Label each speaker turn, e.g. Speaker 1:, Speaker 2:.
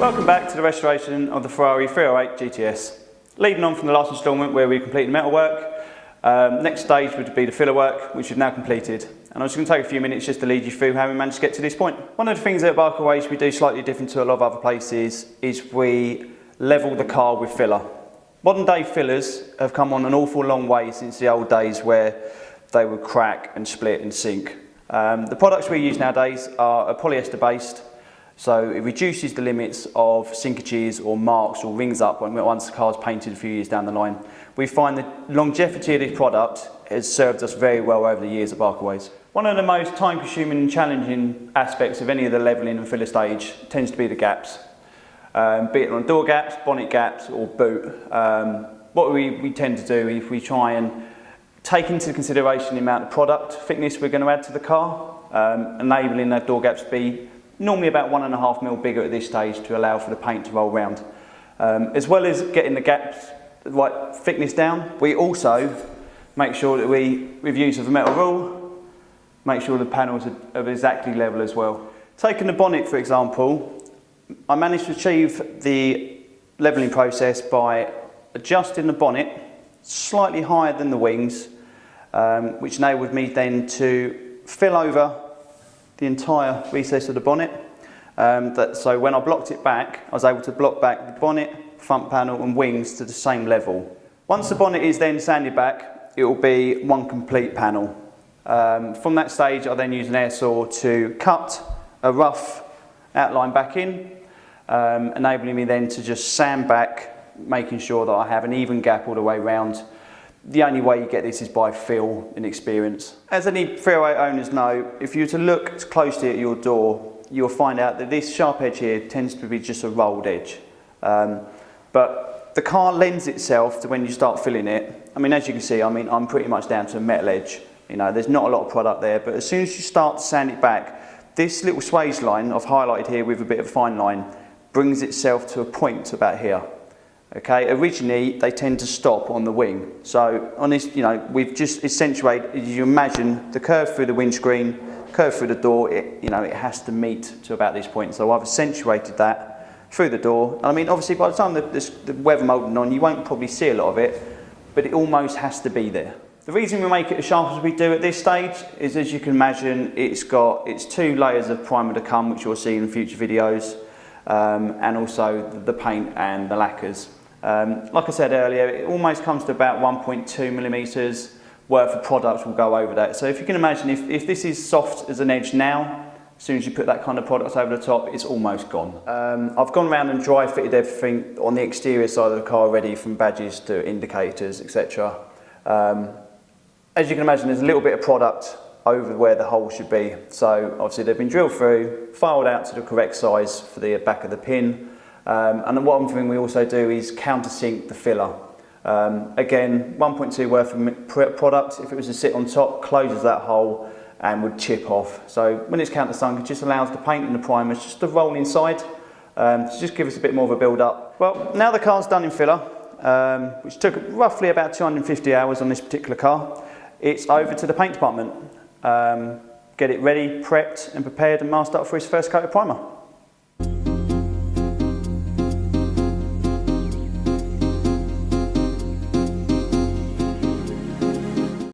Speaker 1: Welcome back to the restoration of the Ferrari 308 GTS. Leading on from the last instalment where we completed the metalwork, next stage would be the filler work, which we've now completed. And I'm just going to take a few minutes just to lead you through how we managed to get to this point. One of the things at Barkaways we do slightly different to a lot of other places is we level the car with filler. Modern day fillers have come on an awful long way since the old days where they would crack and split and sink. The products we use nowadays are polyester based, so it reduces the limits of sinkages or marks or rings up once the car's painted a few years down the line. We find the longevity of this product has served us very well over the years at Barkaways. One of the most time consuming and challenging aspects of any of the levelling and filler stage tends to be the gaps. Be it on door gaps, bonnet gaps or boot. What we tend to do is we try and take into consideration the amount of product thickness we're going to add to the car, enabling that door gaps to be normally about 1.5 mil bigger at this stage to allow for the paint to roll round. As well as getting the gaps the right thickness down, we also make sure that with use of a metal rule, make sure the panels are exactly level as well. Taking the bonnet for example, I managed to achieve the levelling process by adjusting the bonnet slightly higher than the wings, which enabled me then to fill over the entire recess of the bonnet. So when I blocked it back, I was able to block back the bonnet, front panel and wings to the same level. Once the bonnet is then sanded back, it will be one complete panel. From that stage I then use an air saw to cut a rough outline back in, enabling me then to just sand back, making sure that I have an even gap all the way around. The only way you get this is by feel and experience. As any 308 owners know, if you were to look closely at your door, you'll find out that this sharp edge here tends to be just a rolled edge. But the car lends itself to when you start filling it. I mean, as you can see, I'm pretty much down to a metal edge. You know, there's not a lot of product there, but as soon as you start to sand it back, this little swage line I've highlighted here with a bit of a fine line brings itself to a point about here. Okay, originally they tend to stop on the wing. So on this, we've just accentuated, as you imagine, the curve through the windscreen, curve through the door, it has to meet to about this point. So I've accentuated that through the door. And I mean, obviously by the time the weather moulding on, you won't probably see a lot of it, but it almost has to be there. The reason we make it as sharp as we do at this stage is, as you can imagine, it's 2 layers of primer to come, which you'll see in future videos, and also the paint and the lacquers. Like I said earlier, it almost comes to about 1.2 millimeters worth of product will go over that. So if you can imagine, if this is soft as an edge now, as soon as you put that kind of product over the top, it's almost gone. I've gone around and dry fitted everything on the exterior side of the car already, from badges to indicators, etc. As you can imagine, there's a little bit of product over where the hole should be. So obviously they've been drilled through, filed out to the correct size for the back of the pin. And then one thing we also do is countersink the filler. Again, 1.2 worth of product, if it was to sit on top, closes that hole and would chip off. So when it's countersunk, it just allows the paint and the primers just to roll inside, to just give us a bit more of a build up. Well, now the car's done in filler, which took roughly about 250 hours on this particular car, it's over to the paint department. Get it ready, prepped and prepared and masked up for its first coat of primer.